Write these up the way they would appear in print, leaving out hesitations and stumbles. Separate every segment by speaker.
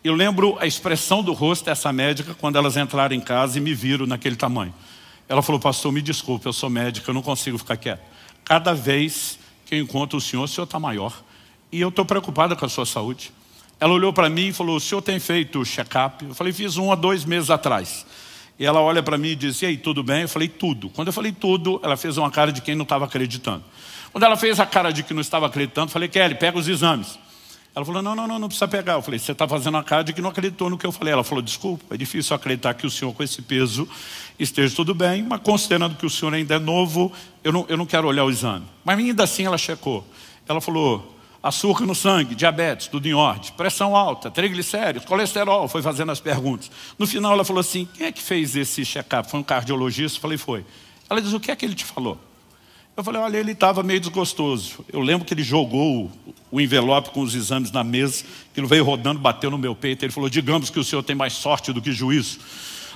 Speaker 1: Eu lembro a expressão do rosto dessa médica quando elas entraram em casa e me viram naquele tamanho. Ela falou: pastor, me desculpe, eu sou médica, eu não consigo ficar quieto. Cada vez que eu encontro o senhor está maior. E eu estou preocupada com a sua saúde. Ela olhou para mim e falou: o senhor tem feito check-up? Eu falei: fiz 1 a 2 meses atrás. E ela olha para mim e diz: e aí, tudo bem? Eu falei: tudo. Quando eu falei tudo, ela fez uma cara de quem não estava acreditando. Quando ela fez a cara de que não estava acreditando, eu falei: Kelly, pega os exames. Ela falou: não precisa pegar. Eu falei: você está fazendo a cara de que não acreditou no que eu falei. Ela falou: desculpa, é difícil acreditar que o senhor com esse peso esteja tudo bem, mas considerando que o senhor ainda é novo, eu não quero olhar o exame. Mas ainda assim ela checou. Ela falou: açúcar no sangue, diabetes, tudo em ordem, pressão alta, triglicéridos, colesterol, foi fazendo as perguntas. No final ela falou assim: quem é que fez esse check-up? Foi um cardiologista? Eu falei: foi. Ela disse: o que é que ele te falou? Eu falei: olha, ele estava meio desgostoso. Eu lembro que ele jogou o envelope com os exames na mesa, aquilo veio rodando, bateu no meu peito. Ele falou: digamos que o senhor tem mais sorte do que juízo.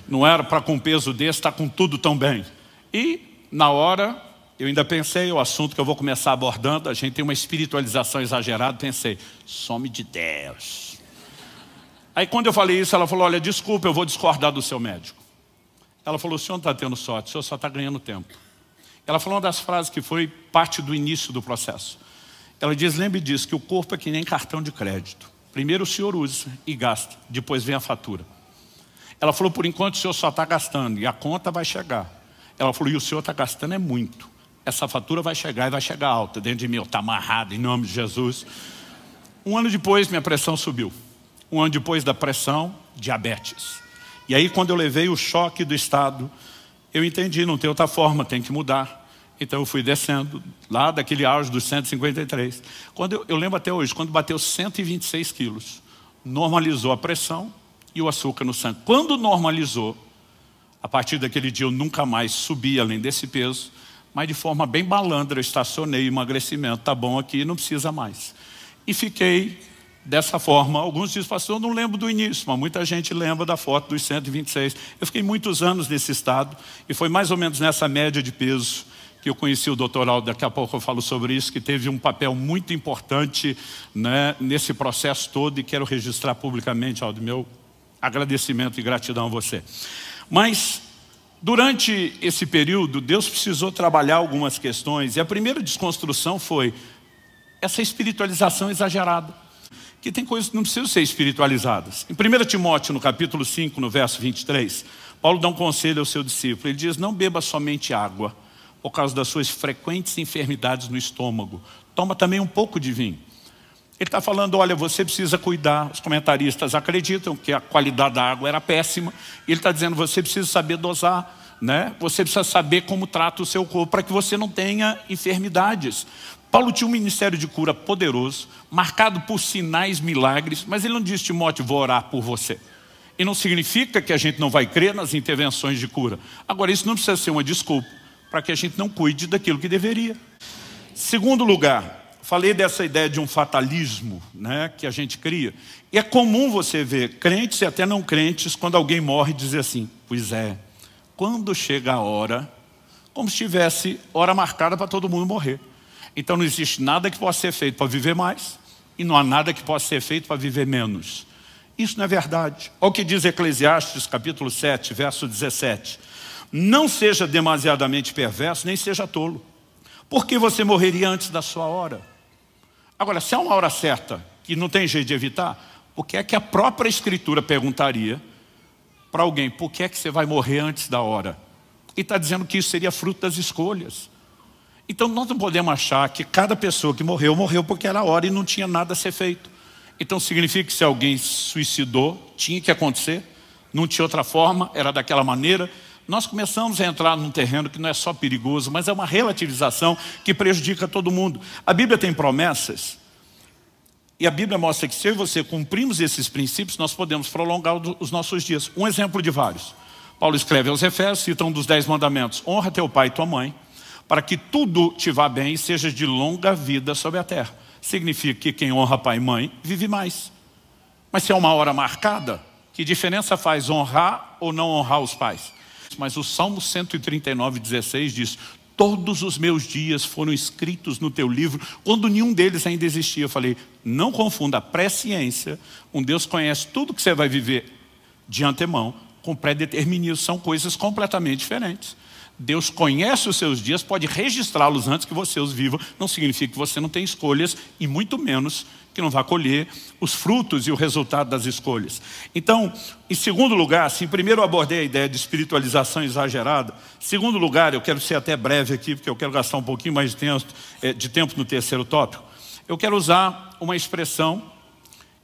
Speaker 1: Não era para com um peso desse, está com tudo tão bem. E na hora, eu ainda pensei, o assunto que eu vou começar abordando, a gente tem uma espiritualização exagerada, pensei: some de Deus. Aí quando eu falei isso, ela falou: olha, desculpa, eu vou discordar do seu médico. Ela falou: o senhor não está tendo sorte, o senhor só está ganhando tempo. Ela falou uma das frases que foi parte do início do processo. Ela diz: lembre disso, que o corpo é que nem cartão de crédito. Primeiro o senhor usa e gasta, depois vem a fatura. Ela falou: por enquanto o senhor só está gastando e a conta vai chegar. Ela falou: e o senhor está gastando é muito. Essa fatura vai chegar e vai chegar alta. Dentro de mim, eu estou amarrado em nome de Jesus. 1 ano depois, minha pressão subiu. 1 ano depois da pressão, diabetes. E aí quando eu levei o choque do estado, eu entendi, não tem outra forma, tem que mudar. Então eu fui descendo, lá daquele auge dos 153. Eu lembro até hoje, quando bateu 126 quilos, normalizou a pressão e o açúcar no sangue. Quando normalizou, a partir daquele dia eu nunca mais subi além desse peso, mas de forma bem malandra eu estacionei o emagrecimento, tá bom aqui, não precisa mais. E fiquei dessa forma. Alguns dizem: pastor, eu não lembro do início, mas muita gente lembra da foto dos 126. Eu fiquei muitos anos nesse estado e foi mais ou menos nessa média de peso que eu conheci o Dr. Aldo. Daqui a pouco eu falo sobre isso, que teve um papel muito importante, né, nesse processo todo, e quero registrar publicamente, Aldo, meu agradecimento e gratidão a você. Mas durante esse período, Deus precisou trabalhar algumas questões, e a primeira desconstrução foi essa espiritualização exagerada, que tem coisas que não precisam ser espiritualizadas. Em 1 Timóteo, no capítulo 5, no verso 23, Paulo dá um conselho ao seu discípulo. Ele diz: não beba somente água, por causa das suas frequentes enfermidades no estômago. Toma também um pouco de vinho. Ele está falando: olha, você precisa cuidar. Os comentaristas acreditam que a qualidade da água era péssima. E ele está dizendo: você precisa saber dosar, né? Você precisa saber como trata o seu corpo, para que você não tenha enfermidades. Paulo tinha um ministério de cura poderoso, marcado por sinais, milagres, mas ele não disse: Timóteo, vou orar por você. E não significa que a gente não vai crer nas intervenções de cura. Agora, isso não precisa ser uma desculpa para que a gente não cuide daquilo que deveria. Segundo lugar, falei dessa ideia de um fatalismo, né, que a gente cria. E é comum você ver crentes e até não crentes, quando alguém morre, dizer assim: pois é, quando chega a hora, como se tivesse hora marcada para todo mundo morrer. Então não existe nada que possa ser feito para viver mais, e não há nada que possa ser feito para viver menos. Isso não é verdade. Olha o que diz Eclesiastes, capítulo 7, verso 17. Não seja demasiadamente perverso, nem seja tolo, porque você morreria antes da sua hora. Agora, se há uma hora certa, que não tem jeito de evitar, por que é que a própria Escritura perguntaria para alguém: por que é que você vai morrer antes da hora? E está dizendo que isso seria fruto das escolhas. Então nós não podemos achar que cada pessoa que morreu, morreu porque era a hora e não tinha nada a ser feito. Então significa que se alguém suicidou, tinha que acontecer, não tinha outra forma, era daquela maneira. Nós começamos a entrar num terreno que não é só perigoso, mas é uma relativização que prejudica todo mundo. A Bíblia tem promessas, e a Bíblia mostra que se eu e você cumprimos esses princípios, nós podemos prolongar os nossos dias. Um exemplo de vários. Paulo escreve aos Efésios, cita um dos 10 mandamentos: honra teu pai e tua mãe, para que tudo te vá bem e seja de longa vida sobre a terra. Significa que quem honra pai e mãe vive mais. Mas se é uma hora marcada, que diferença faz honrar ou não honrar os pais? Mas o Salmo 139, 16 diz: todos os meus dias foram escritos no teu livro, quando nenhum deles ainda existia. Eu falei, não confunda a presciência, um Deus conhece tudo que você vai viver de antemão, com pré-determinismo, são coisas completamente diferentes. Deus conhece os seus dias, pode registrá-los antes que você os viva, não significa que você não tem escolhas, e muito menos que não vá colher os frutos e o resultado das escolhas. Então, em segundo lugar, assim, primeiro eu abordei a ideia de espiritualização exagerada. Em segundo lugar, eu quero ser até breve aqui, porque eu quero gastar um pouquinho mais de tempo no terceiro tópico. Eu quero usar uma expressão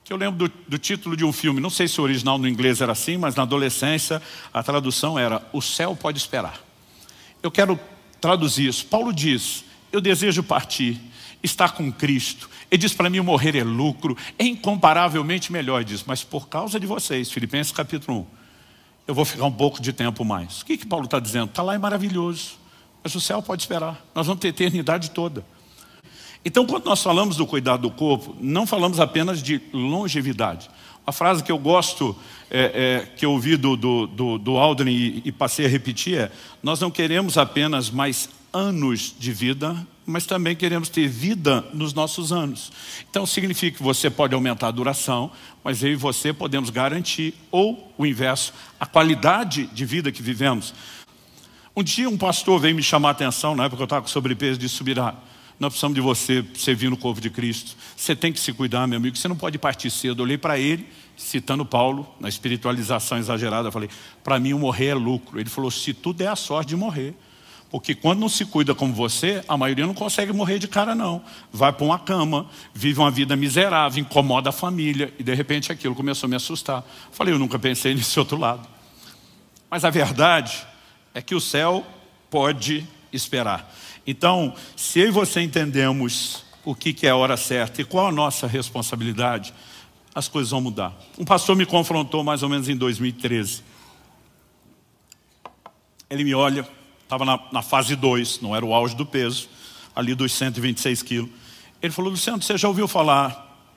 Speaker 1: que eu lembro do título de um filme, não sei se o original no inglês era assim, mas na adolescência a tradução era "O céu pode esperar". Eu quero traduzir isso. Paulo diz, eu desejo partir, estar com Cristo. Ele diz para mim, morrer é lucro, é incomparavelmente melhor. Ele diz, mas por causa de vocês, Filipenses capítulo 1, eu vou ficar um pouco de tempo mais. O que Paulo está dizendo? Está lá, é maravilhoso, mas o céu pode esperar. Nós vamos ter a eternidade toda. Então, quando nós falamos do cuidado do corpo, não falamos apenas de longevidade. Uma frase que eu gosto, que eu ouvi do Aldrin e passei a repetir é, nós não queremos apenas mais anos de vida, mas também queremos ter vida nos nossos anos. Então significa que você pode aumentar a duração, mas eu e você podemos garantir, ou o inverso, a qualidade de vida que vivemos. Um dia um pastor veio me chamar a atenção, na época eu estava com sobrepeso, de Subirá. Nós precisamos de você servir no corpo de Cristo. Você tem que se cuidar, meu amigo, você não pode partir cedo. Eu olhei para ele, citando Paulo, na espiritualização exagerada, eu falei, para mim o morrer é lucro. Ele falou, se tu der a sorte de morrer. Porque quando não se cuida como você, a maioria não consegue morrer de cara não. Vai para uma cama, vive uma vida miserável, incomoda a família. E de repente aquilo começou a me assustar. Falei, eu nunca pensei nesse outro lado. Mas a verdade é que o céu pode esperar. Então, se eu e você entendemos o que é a hora certa e qual a nossa responsabilidade, as coisas vão mudar. Um pastor me confrontou mais ou menos em 2013. Ele me olha, estava na fase 2, não era o auge do peso, ali dos 126 quilos. Ele falou, Luciano, você já ouviu falar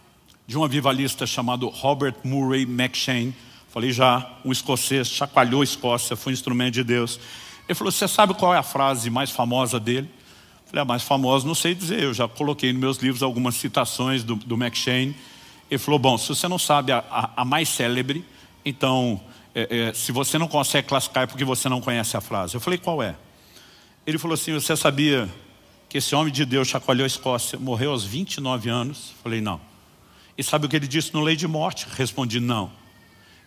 Speaker 1: de um avivalista chamado Robert Murray McCheyne? Falei, já, um escocês, chacoalhou a Escócia, foi um instrumento de Deus. Ele falou, você sabe qual é a frase mais famosa dele? Falei, a mais famosa não sei dizer, eu já coloquei nos meus livros algumas citações do McCheyne. Ele falou, bom, se você não sabe a mais célebre, então, se você não consegue classificar é porque você não conhece a frase. Eu falei, qual é? Ele falou assim, você sabia que esse homem de Deus chacoalhou a Escócia, morreu aos 29 anos? Eu falei, não. E sabe o que ele disse no Lei de Morte? Respondi, não.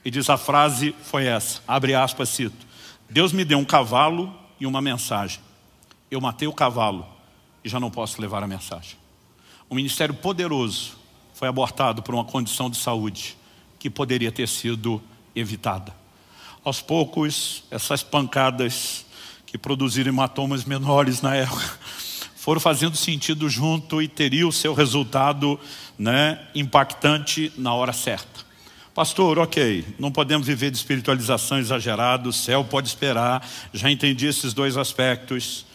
Speaker 1: Ele diz, a frase foi essa, abre aspas, cito, Deus me deu um cavalo e uma mensagem. Eu matei o cavalo e já não posso levar a mensagem. Um ministério poderoso foi abortado por uma condição de saúde que poderia ter sido evitada. Aos poucos, essas pancadas que produziram hematomas menores na época foram fazendo sentido junto e teria o seu resultado, impactante na hora certa. Pastor, ok, não podemos viver de espiritualização exagerada, o céu pode esperar, já entendi esses dois aspectos.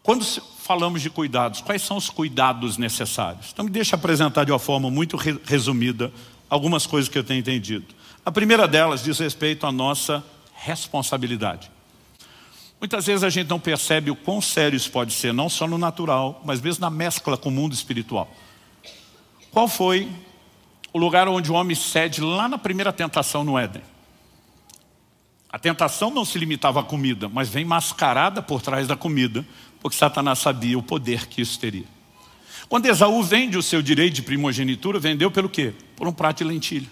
Speaker 1: Quando falamos de cuidados, quais são os cuidados necessários? Então me deixa apresentar de uma forma muito resumida algumas coisas que eu tenho entendido. A primeira delas diz respeito à nossa responsabilidade. Muitas vezes a gente não percebe o quão sério isso pode ser, não só no natural, mas mesmo na mescla com o mundo espiritual. Qual foi o lugar onde o homem cede lá na primeira tentação no Éden? A tentação não se limitava à comida, mas vem mascarada por trás da comida, porque Satanás sabia o poder que isso teria. Quando Esaú vende o seu direito de primogenitura, vendeu pelo quê? Por um prato de lentilha.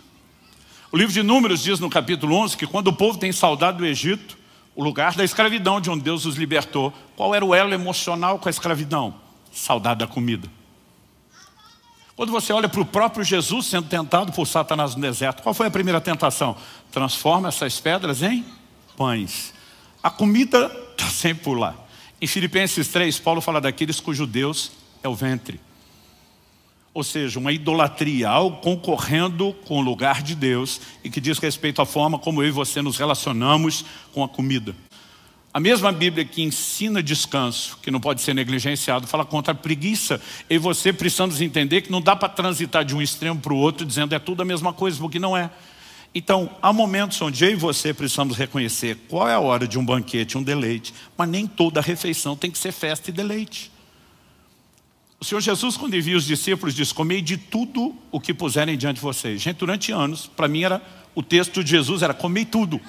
Speaker 1: O livro de Números diz no capítulo 11 que quando o povo tem saudade do Egito, o lugar da escravidão de onde Deus os libertou, qual era o elo emocional com a escravidão? Saudade da comida. Quando você olha para o próprio Jesus sendo tentado por Satanás no deserto, qual foi a primeira tentação? Transforma essas pedras em pães. A comida está sempre por lá. Em Filipenses 3, Paulo fala daqueles cujo Deus é o ventre. Ou seja, uma idolatria, algo concorrendo com o lugar de Deus e que diz respeito à forma como eu e você nos relacionamos com a comida. A mesma Bíblia que ensina descanso, que não pode ser negligenciado, fala contra a preguiça. Eu e você precisamos entender que não dá para transitar de um extremo para o outro dizendo é tudo a mesma coisa, porque não é. Então, há momentos onde eu e você precisamos reconhecer qual é a hora de um banquete, um deleite, mas nem toda refeição tem que ser festa e deleite. O Senhor Jesus, quando envia os discípulos, diz: comei de tudo o que puserem diante de vocês. Gente, durante anos, para mim o texto de Jesus era comei tudo.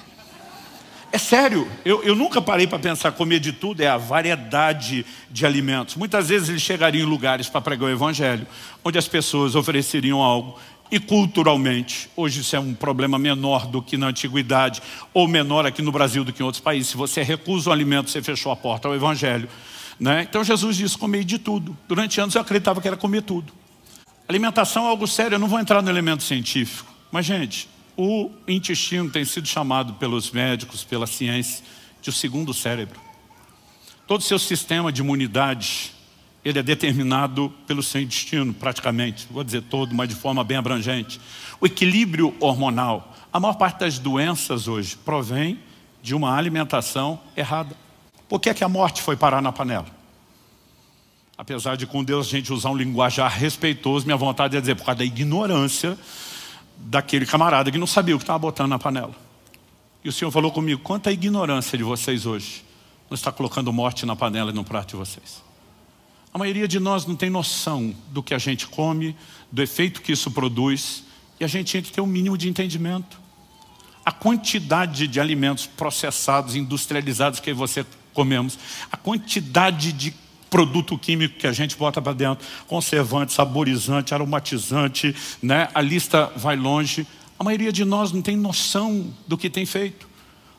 Speaker 1: É sério, eu nunca parei para pensar, comer de tudo é a variedade de alimentos. Muitas vezes eles chegariam em lugares para pregar o evangelho, onde as pessoas ofereceriam algo, e culturalmente, hoje isso é um problema menor do que na antiguidade, ou menor aqui no Brasil do que em outros países. Se você recusa o alimento, você fechou a porta ao evangelho, né? Então Jesus disse: comei de tudo. Durante anos eu acreditava que era comer tudo. Alimentação é algo sério, eu não vou entrar no elemento científico, mas gente, o intestino tem sido chamado pelos médicos, pela ciência, de o segundo cérebro. Todo o seu sistema de imunidade, ele é determinado pelo seu intestino, praticamente. Vou dizer todo, mas de forma bem abrangente. O equilíbrio hormonal. A maior parte das doenças hoje provém de uma alimentação errada. Por que é que a morte foi parar na panela? Apesar de com Deus a gente usar um linguajar respeitoso, minha vontade é dizer, por causa da ignorância daquele camarada que não sabia o que estava botando na panela. E o Senhor falou comigo: quanta ignorância de vocês hoje não está colocando morte na panela e no prato de vocês. A maioria de nós não tem noção do que a gente come, do efeito que isso produz, e a gente tinha que ter um mínimo de entendimento. A quantidade de alimentos processados, industrializados que você comemos, a quantidade de produto químico que a gente bota para dentro, conservante, saborizante, aromatizante, né? A lista vai longe. A maioria de nós não tem noção do que tem feito.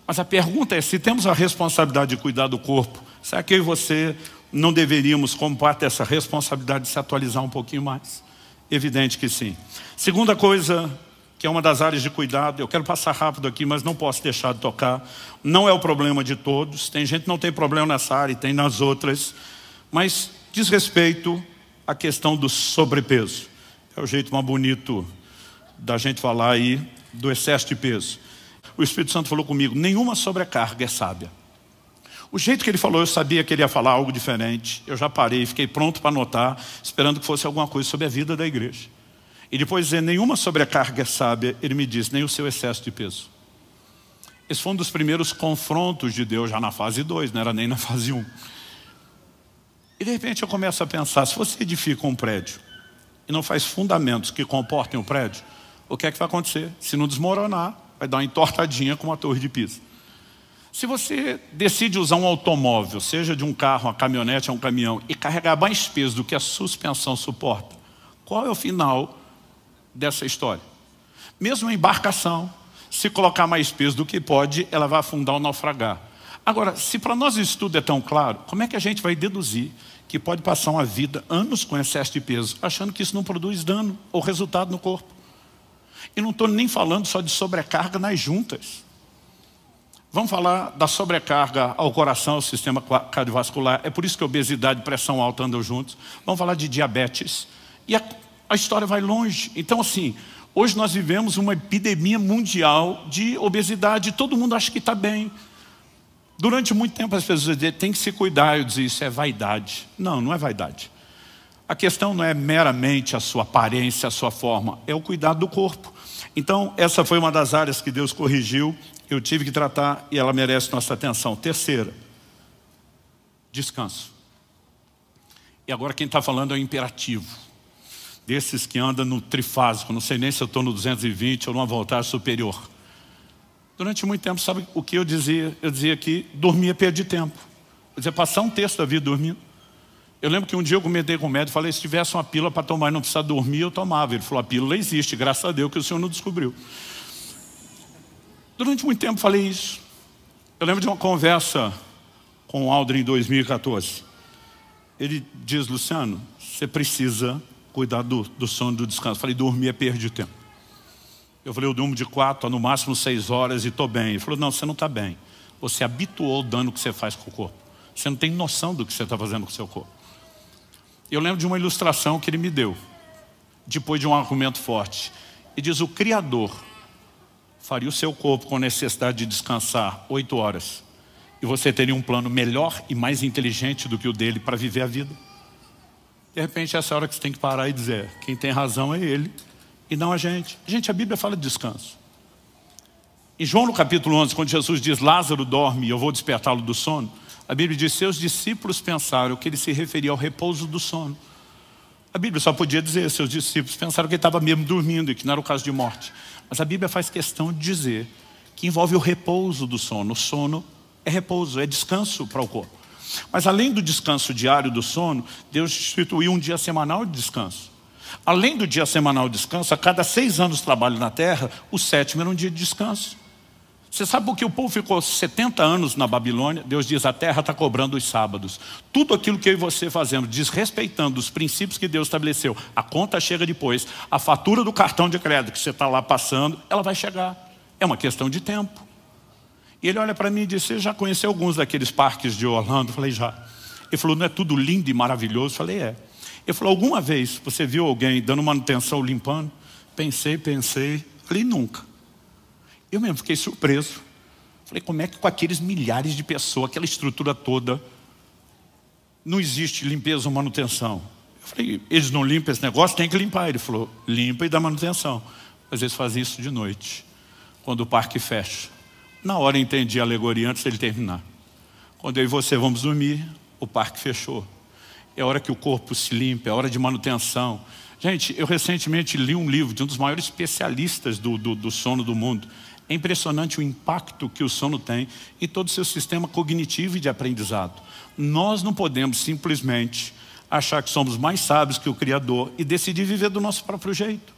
Speaker 1: Mas a pergunta é, se temos a responsabilidade de cuidar do corpo, será que eu e você não deveríamos, como parte dessa responsabilidade, se atualizar um pouquinho mais? Evidente que sim. Segunda coisa, que é uma das áreas de cuidado, eu quero passar rápido aqui, mas não posso deixar de tocar. Não é o problema de todos. Tem gente que não tem problema nessa área e tem nas outras. Mas diz respeito à questão do sobrepeso. É o jeito mais bonito da gente falar aí do excesso de peso. O Espírito Santo falou comigo: nenhuma sobrecarga é sábia. O jeito que ele falou, eu sabia que ele ia falar algo diferente. Eu já parei, fiquei pronto para anotar, esperando que fosse alguma coisa sobre a vida da igreja. E depois de dizer nenhuma sobrecarga é sábia, ele me disse: nem o seu excesso de peso. Esse foi um dos primeiros confrontos de Deus, já na fase 2, não era nem na fase 1. E de repente eu começo a pensar, se você edifica um prédio e não faz fundamentos que comportem o prédio, o que é que vai acontecer? Se não desmoronar, vai dar uma entortadinha como a torre de Pisa. Se você decide usar um automóvel, seja de um carro, uma caminhonete, um caminhão, e carregar mais peso do que a suspensão suporta, qual é o final dessa história? Mesmo a embarcação, se colocar mais peso do que pode, ela vai afundar ou naufragar. Agora, se para nós isso tudo é tão claro, como é que a gente vai deduzir que pode passar uma vida, anos com excesso de peso, achando que isso não produz dano ou resultado no corpo? E não estou nem falando só de sobrecarga nas juntas. Vamos falar da sobrecarga ao coração, ao sistema cardiovascular. É por isso que obesidade e pressão alta andam juntos. Vamos falar de diabetes. E a história vai longe. Então, assim, hoje nós vivemos uma epidemia mundial de obesidade. Todo mundo acha que está bem. Durante muito tempo as pessoas diziam: tem que se cuidar. Eu dizia: isso é vaidade. Não, não é vaidade. A questão não é meramente a sua aparência, a sua forma. É o cuidado do corpo. Então, essa foi uma das áreas que Deus corrigiu. Eu tive que tratar e ela merece nossa atenção. Terceira, descanso. E agora quem está falando é o imperativo. Desses que andam no trifásico. Não sei nem se eu estou no 220 ou numa voltagem superior. Durante muito tempo, sabe o que eu dizia? Eu dizia que dormia perder tempo. Eu dizia, passar um terço da vida dormindo. Eu lembro que um dia eu comentei com o médico e falei: se tivesse uma pílula para tomar e não precisar dormir, eu tomava. Ele falou: a pílula existe, graças a Deus que o senhor não descobriu. Durante muito tempo falei isso. Eu lembro de uma conversa com o Aldrin em 2014. Ele diz: Luciano, você precisa cuidar do sono e do descanso. Eu falei: dormir é perda de tempo. Eu falei: eu durmo de 4 a no máximo 6 horas e estou bem. Ele falou: não, você não está bem. Você habituou o dano que você faz com o corpo. Você não tem noção do que você está fazendo com o seu corpo. Eu lembro de uma ilustração que ele me deu, depois de um argumento forte. Ele diz: o Criador faria o seu corpo com necessidade de descansar 8 horas. E você teria um plano melhor e mais inteligente do que o dele para viver a vida. De repente, essa é a hora que você tem que parar e dizer: quem tem razão é ele e não a gente. Gente, a Bíblia fala de descanso. Em João no capítulo 11, quando Jesus diz Lázaro dorme e eu vou despertá-lo do sono, a Bíblia diz, seus discípulos pensaram que ele se referia ao repouso do sono. A Bíblia só podia dizer, seus discípulos pensaram que ele estava mesmo dormindo e que não era o caso de morte. Mas a Bíblia faz questão de dizer que envolve o repouso do sono. O sono é repouso, é descanso para o corpo. Mas além do descanso diário do sono, Deus instituiu um dia semanal de descanso. Além do dia semanal de descanso, a cada 6 anos de trabalho na terra, o 7º era um dia de descanso. Você sabe por que o povo ficou 70 anos na Babilônia? Deus diz, a terra está cobrando os sábados. Tudo aquilo que eu e você fazemos, desrespeitando os princípios que Deus estabeleceu, a conta chega depois. A fatura do cartão de crédito que você está lá passando, ela vai chegar. É uma questão de tempo. E ele olha para mim e diz, você já conheceu alguns daqueles parques de Orlando? Eu falei, já. Ele falou, não é tudo lindo e maravilhoso? Eu falei, é. Ele falou, alguma vez você viu alguém dando manutenção, limpando? Pensei. Falei, nunca. Eu mesmo fiquei surpreso. Falei, como é que com aqueles milhares de pessoas, aquela estrutura toda, não existe limpeza ou manutenção? Eu falei, eles não limpam esse negócio, tem que limpar. Ele falou, limpa e dá manutenção. Mas eles fazem isso de noite, quando o parque fecha. Na hora eu entendi a alegoria antes dele terminar. Quando eu e você vamos dormir, o parque fechou. É a hora que o corpo se limpa, é a hora de manutenção. Gente, eu recentemente li um livro de um dos maiores especialistas do sono do mundo. É impressionante o impacto que o sono tem em todo o seu sistema cognitivo e de aprendizado. Nós não podemos simplesmente achar que somos mais sábios que o Criador e decidir viver do nosso próprio jeito.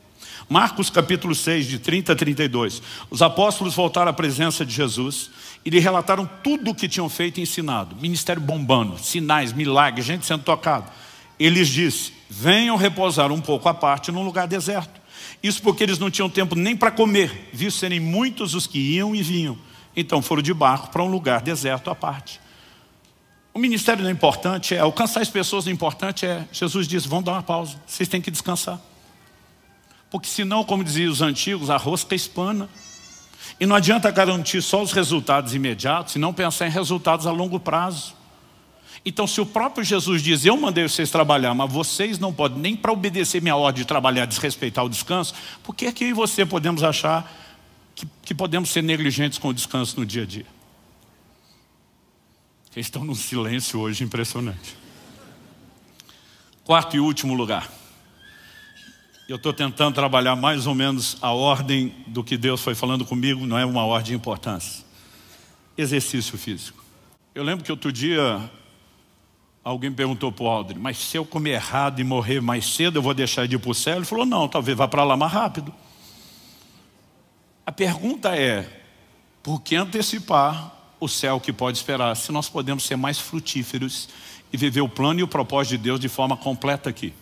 Speaker 1: Marcos capítulo 6, de 30 a 32. Os apóstolos voltaram à presença de Jesus e lhe relataram tudo o que tinham feito e ensinado. Ministério bombando, sinais, milagres, gente sendo tocada. Ele lhes disse, venham repousar um pouco à parte num lugar deserto. Isso porque eles não tinham tempo nem para comer, visto serem muitos os que iam e vinham. Então foram de barco para um lugar deserto à parte. O ministério não é importante, alcançar as pessoas não é importante, Jesus disse, vão dar uma pausa, vocês têm que descansar. Porque senão, como diziam os antigos, a rosca espana. E não adianta garantir só os resultados imediatos, e não pensar em resultados a longo prazo. Então, se o próprio Jesus diz, eu mandei vocês trabalhar, mas vocês não podem, nem para obedecer minha ordem de trabalhar, desrespeitar o descanso, por que é que eu e você podemos achar que podemos ser negligentes com o descanso no dia a dia? Eles estão num silêncio hoje impressionante. Quarto e último lugar. Eu estou tentando trabalhar mais ou menos a ordem do que Deus foi falando comigo, não é uma ordem de importância. Exercício físico. Eu lembro que outro dia alguém perguntou para o Aldrin, mas se eu comer errado e morrer mais cedo, eu vou deixar de ir para o céu? Ele falou, não, talvez vá para lá mais rápido. A pergunta é, por que antecipar o céu que pode esperar, se nós podemos ser mais frutíferos e viver o plano e o propósito de Deus de forma completa aqui?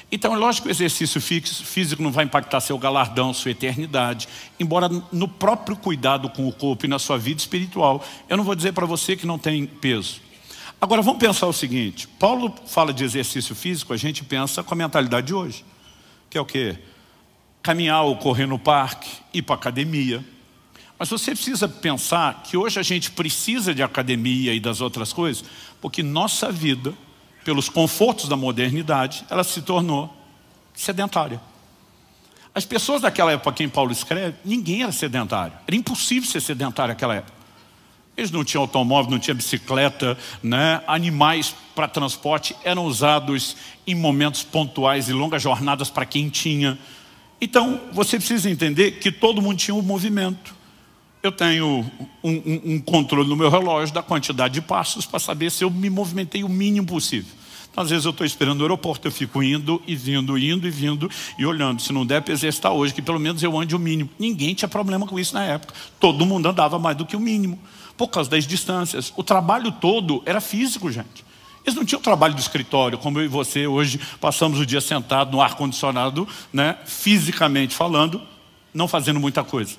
Speaker 1: Então é lógico que o exercício físico não vai impactar seu galardão, sua eternidade, embora no próprio cuidado com o corpo e na sua vida espiritual, eu não vou dizer para você que não tem peso. Agora vamos pensar o seguinte, Paulo fala de exercício físico, a gente pensa com a mentalidade de hoje, que é o quê? Caminhar ou correr no parque, ir para a academia. Mas você precisa pensar que hoje a gente precisa de academia e das outras coisas, porque nossa vida, pelos confortos da modernidade, ela se tornou sedentária. As pessoas daquela época, quem Paulo escreve, ninguém era sedentário. Era impossível ser sedentário naquela época. Eles não tinham automóvel, não tinham bicicleta, né? Animais para transporte eram usados em momentos pontuais e longas jornadas para quem tinha. Então, você precisa entender que todo mundo tinha um movimento. Eu tenho um controle no meu relógio da quantidade de passos para saber se eu me movimentei o mínimo possível. Então, às vezes eu estou esperando no aeroporto, eu fico indo e vindo e olhando. Se não der para exercitar hoje, que pelo menos eu ande o mínimo. Ninguém tinha problema com isso na época. Todo mundo andava mais do que o mínimo, por causa das distâncias. O trabalho todo era físico, gente. Eles não tinham trabalho do escritório, como eu e você hoje passamos o dia sentado no ar-condicionado, né, fisicamente falando, não fazendo muita coisa.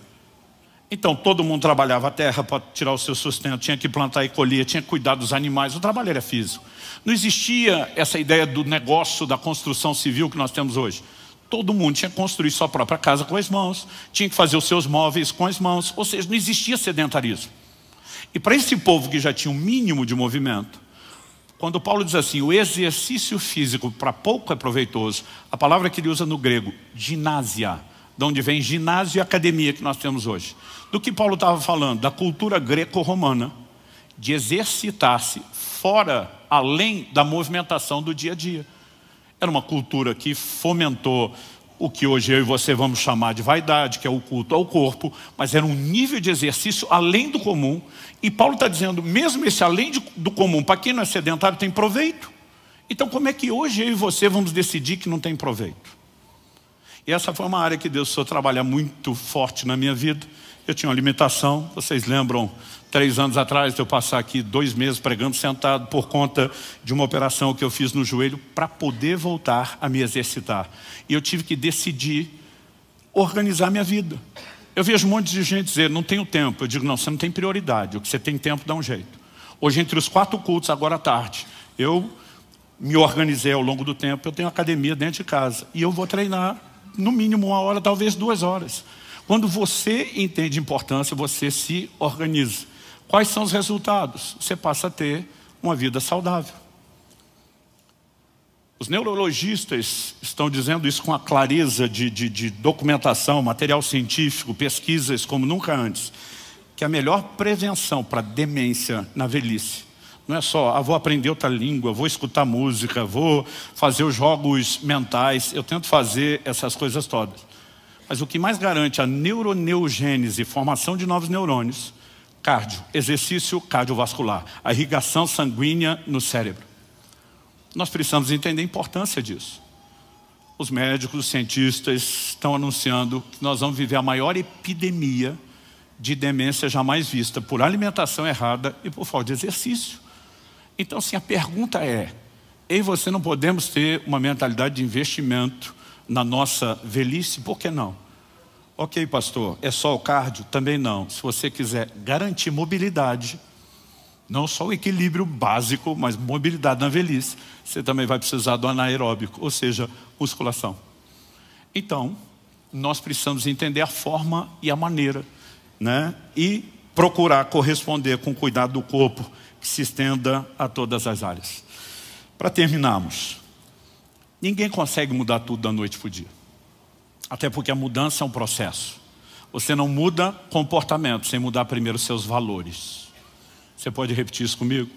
Speaker 1: Então todo mundo trabalhava a terra para tirar o seu sustento, tinha que plantar e colher, tinha que cuidar dos animais, o trabalho era físico. Não existia essa ideia do negócio da construção civil que nós temos hoje. Todo mundo tinha que construir sua própria casa com as mãos, tinha que fazer os seus móveis com as mãos, ou seja, não existia sedentarismo. E para esse povo que já tinha um mínimo de movimento, quando Paulo diz assim, o exercício físico para pouco é proveitoso, a palavra que ele usa no grego, ginásia, de onde vem ginásio e academia que nós temos hoje. Do que Paulo estava falando, da cultura greco-romana, de exercitar-se fora, além da movimentação do dia a dia. Era uma cultura que fomentou o que hoje eu e você vamos chamar de vaidade, que é o culto ao corpo, mas era um nível de exercício além do comum. E Paulo está dizendo, mesmo esse além do comum, para quem não é sedentário, tem proveito. Então como é que hoje eu e você vamos decidir que não tem proveito? E essa foi uma área que Deus precisou trabalhar muito forte na minha vida. Eu tinha uma limitação, vocês lembram, 3 anos atrás de eu passar aqui 2 meses pregando sentado por conta de uma operação que eu fiz no joelho para poder voltar a me exercitar. E eu tive que decidir organizar minha vida. Eu vejo um monte de gente dizer, não tenho tempo. Eu digo, não, você não tem prioridade, o que você tem tempo dá um jeito. Hoje entre os 4 cultos, agora à tarde, eu me organizei ao longo do tempo, eu tenho academia dentro de casa. E eu vou treinar no mínimo 1 hora, talvez 2 horas. Quando você entende importância, você se organiza. Quais são os resultados? Você passa a ter uma vida saudável. Os neurologistas estão dizendo isso com a clareza de documentação, material científico, pesquisas como nunca antes, que a melhor prevenção para demência na velhice não é só, vou aprender outra língua, vou escutar música, vou fazer os jogos mentais, eu tento fazer essas coisas todas. Mas o que mais garante a neuroneogênese, formação de novos neurônios, cardio, exercício cardiovascular, a irrigação sanguínea no cérebro. Nós precisamos entender a importância disso. Os médicos, os cientistas estão anunciando que nós vamos viver a maior epidemia de demência jamais vista, por alimentação errada e por falta de exercício. Então, assim, a pergunta é, eu e você não podemos ter uma mentalidade de investimento na nossa velhice? Por que não? Ok, pastor, é só o cardio? Também não. Se você quiser garantir mobilidade, não só o equilíbrio básico, mas mobilidade na velhice, você também vai precisar do anaeróbico, ou seja, musculação. Então, nós precisamos entender a forma e a maneira, né? E procurar corresponder com cuidado do corpo que se estenda a todas as áreas. Para terminarmos, ninguém consegue mudar tudo da noite para o dia. Até porque a mudança é um processo. Você não muda comportamento sem mudar primeiro seus valores. Você pode repetir isso comigo?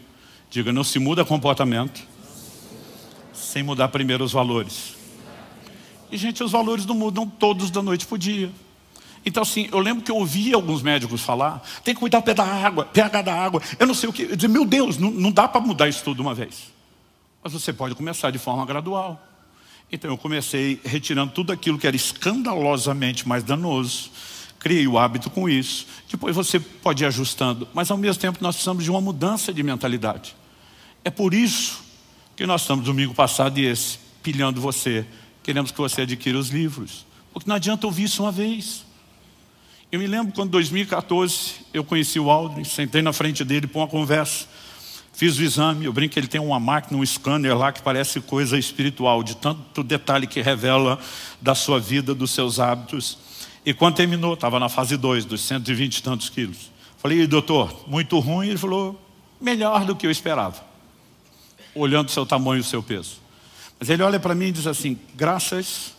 Speaker 1: Diga, não se muda comportamento sem mudar primeiro os valores. E, gente, os valores não mudam todos da noite para o dia. Então, assim, eu lembro que eu ouvi alguns médicos falar, tem que cuidar do pH da água, eu não sei o que. Eu dizia, meu Deus, não dá para mudar isso tudo de uma vez. Mas você pode começar de forma gradual. Então eu comecei retirando tudo aquilo que era escandalosamente mais danoso, criei o hábito com isso, depois você pode ir ajustando, mas ao mesmo tempo nós precisamos de uma mudança de mentalidade. É por isso que nós estamos domingo passado e esse, pilhando você, queremos que você adquira os livros, porque não adianta ouvir isso uma vez. Eu me lembro quando em 2014 eu conheci o Aldrin, sentei na frente dele para uma conversa. Fiz o exame, eu brinco que ele tem uma máquina, um scanner lá que parece coisa espiritual, de tanto detalhe que revela da sua vida, dos seus hábitos. E quando terminou, estava na fase 2, dos 120 e tantos quilos. Falei, doutor, muito ruim? Ele falou, melhor do que eu esperava. Olhando o seu tamanho e o seu peso. Mas ele olha para mim e diz assim, graças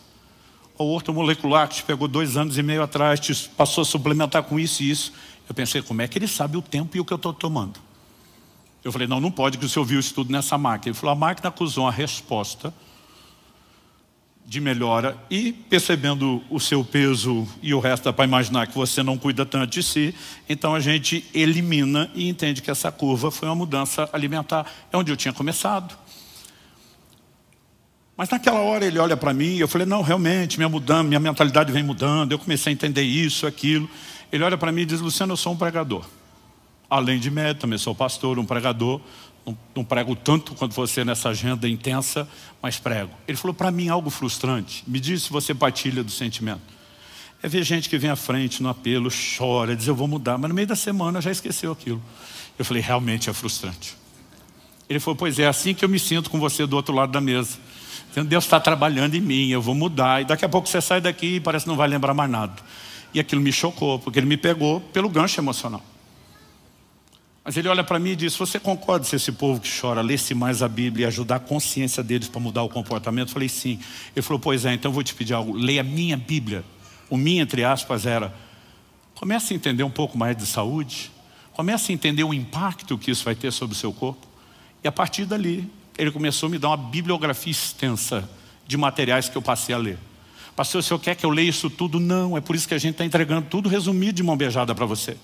Speaker 1: ao ortomolecular que te pegou 2 anos e meio atrás, te passou a suplementar com isso e isso. Eu pensei, como é que ele sabe o tempo e o que eu estou tomando? Eu falei, não pode, que o senhor viu isso tudo nessa máquina. Ele falou, a máquina acusou a resposta de melhora e percebendo o seu peso e o resto dá para imaginar que você não cuida tanto de si, então a gente elimina e entende que essa curva foi uma mudança alimentar. É onde eu tinha começado. Mas naquela hora ele olha para mim e eu falei, não, realmente, minha mentalidade vem mudando, eu comecei a entender isso, aquilo. Ele olha para mim e diz, Luciano, eu sou um pregador. Além de médico, também sou pastor, um pregador. Não prego tanto quanto você nessa agenda intensa, mas prego. Ele falou, para mim, algo frustrante. Me diz se você partilha do sentimento. É ver gente que vem à frente no apelo, chora, diz, eu vou mudar. Mas no meio da semana já esqueceu aquilo. Eu falei, realmente é frustrante. Ele falou, pois é assim que eu me sinto com você do outro lado da mesa. Deus está trabalhando em mim, eu vou mudar. E daqui a pouco você sai daqui e parece que não vai lembrar mais nada. E aquilo me chocou, porque ele me pegou pelo gancho emocional. Mas ele olha para mim e diz, você concorda se esse povo que chora lesse mais a Bíblia e ajudar a consciência deles para mudar o comportamento? Eu falei, sim. Ele falou, pois é, então eu vou te pedir algo. Leia a minha Bíblia o mim, entre aspas, era: comece a entender um pouco mais de saúde, comece a entender o impacto que isso vai ter sobre o seu corpo. E a partir dali, ele começou a me dar uma bibliografia extensa de materiais que eu passei a ler. Pastor, o senhor quer que eu leia isso tudo? Não, é por isso que a gente está entregando tudo resumido de mão beijada para você.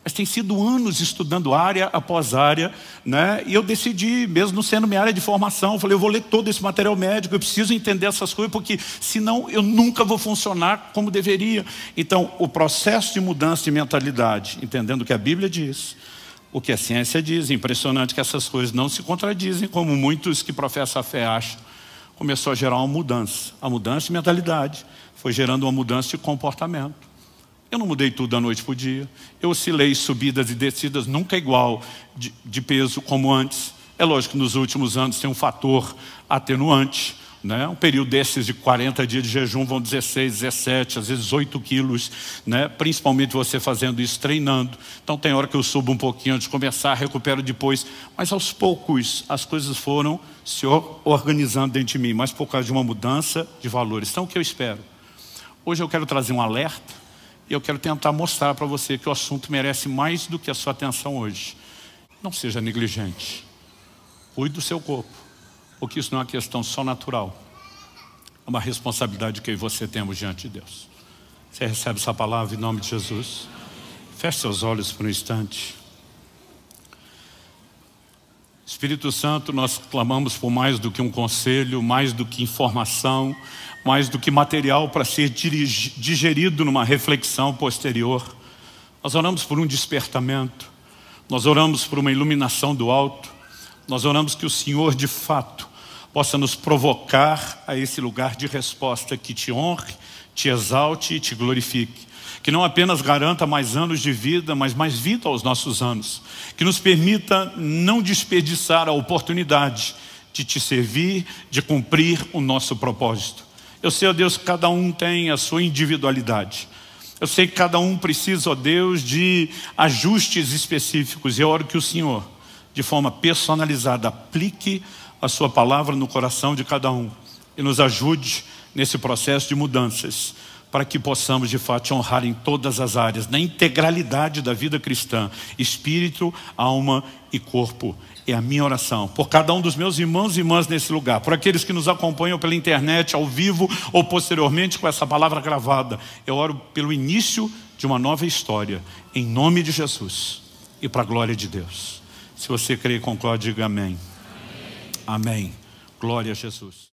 Speaker 1: Mas tem sido anos estudando área após área, né? E eu decidi, mesmo não sendo minha área de formação, eu falei: eu vou ler todo esse material médico, eu preciso entender essas coisas, porque senão eu nunca vou funcionar como deveria. Então, o processo de mudança de mentalidade, entendendo o que a Bíblia diz, o que a ciência diz, impressionante que essas coisas não se contradizem, como muitos que professam a fé acham, começou a gerar uma mudança. A mudança de mentalidade foi gerando uma mudança de comportamento. Eu não mudei tudo da noite para o dia. Eu oscilei subidas e descidas, nunca igual de peso como antes. É lógico que nos últimos anos tem um fator atenuante, né? Um período desses de 40 dias de jejum vão 16, 17, às vezes 8 quilos, né? Principalmente você fazendo isso, treinando. Então tem hora que eu subo um pouquinho antes de começar, recupero depois. Mas aos poucos as coisas foram se organizando dentro de mim, mas por causa de uma mudança de valores. Então o que eu espero? Hoje eu quero trazer um alerta. E eu quero tentar mostrar para você que o assunto merece mais do que a sua atenção hoje. Não seja negligente. Cuide do seu corpo, porque isso não é uma questão só natural. É uma responsabilidade que eu e você temos diante de Deus. Você recebe essa palavra em nome de Jesus? Feche seus olhos por um instante. Espírito Santo, nós clamamos por mais do que um conselho, mais do que informação, mais do que material para ser digerido numa reflexão posterior. Nós oramos por um despertamento, nós oramos por uma iluminação do alto, nós oramos que o Senhor de fato possa nos provocar a esse lugar de resposta que te honre, te exalte e te glorifique. Que não apenas garanta mais anos de vida, mas mais vida aos nossos anos. Que nos permita não desperdiçar a oportunidade de te servir, de cumprir o nosso propósito. Eu sei, ó Deus, que cada um tem a sua individualidade. Eu sei que cada um precisa, ó Deus, de ajustes específicos. E eu oro que o Senhor, de forma personalizada, aplique a sua palavra no coração de cada um. E nos ajude nesse processo de mudanças, para que possamos de fato te honrar em todas as áreas, na integralidade da vida cristã, espírito, alma e corpo. É a minha oração por cada um dos meus irmãos e irmãs nesse lugar, por aqueles que nos acompanham pela internet, ao vivo ou posteriormente com essa palavra gravada. Eu oro pelo início de uma nova história, em nome de Jesus e para a glória de Deus. Se você crê e concorda, diga amém. Amém. Glória a Jesus.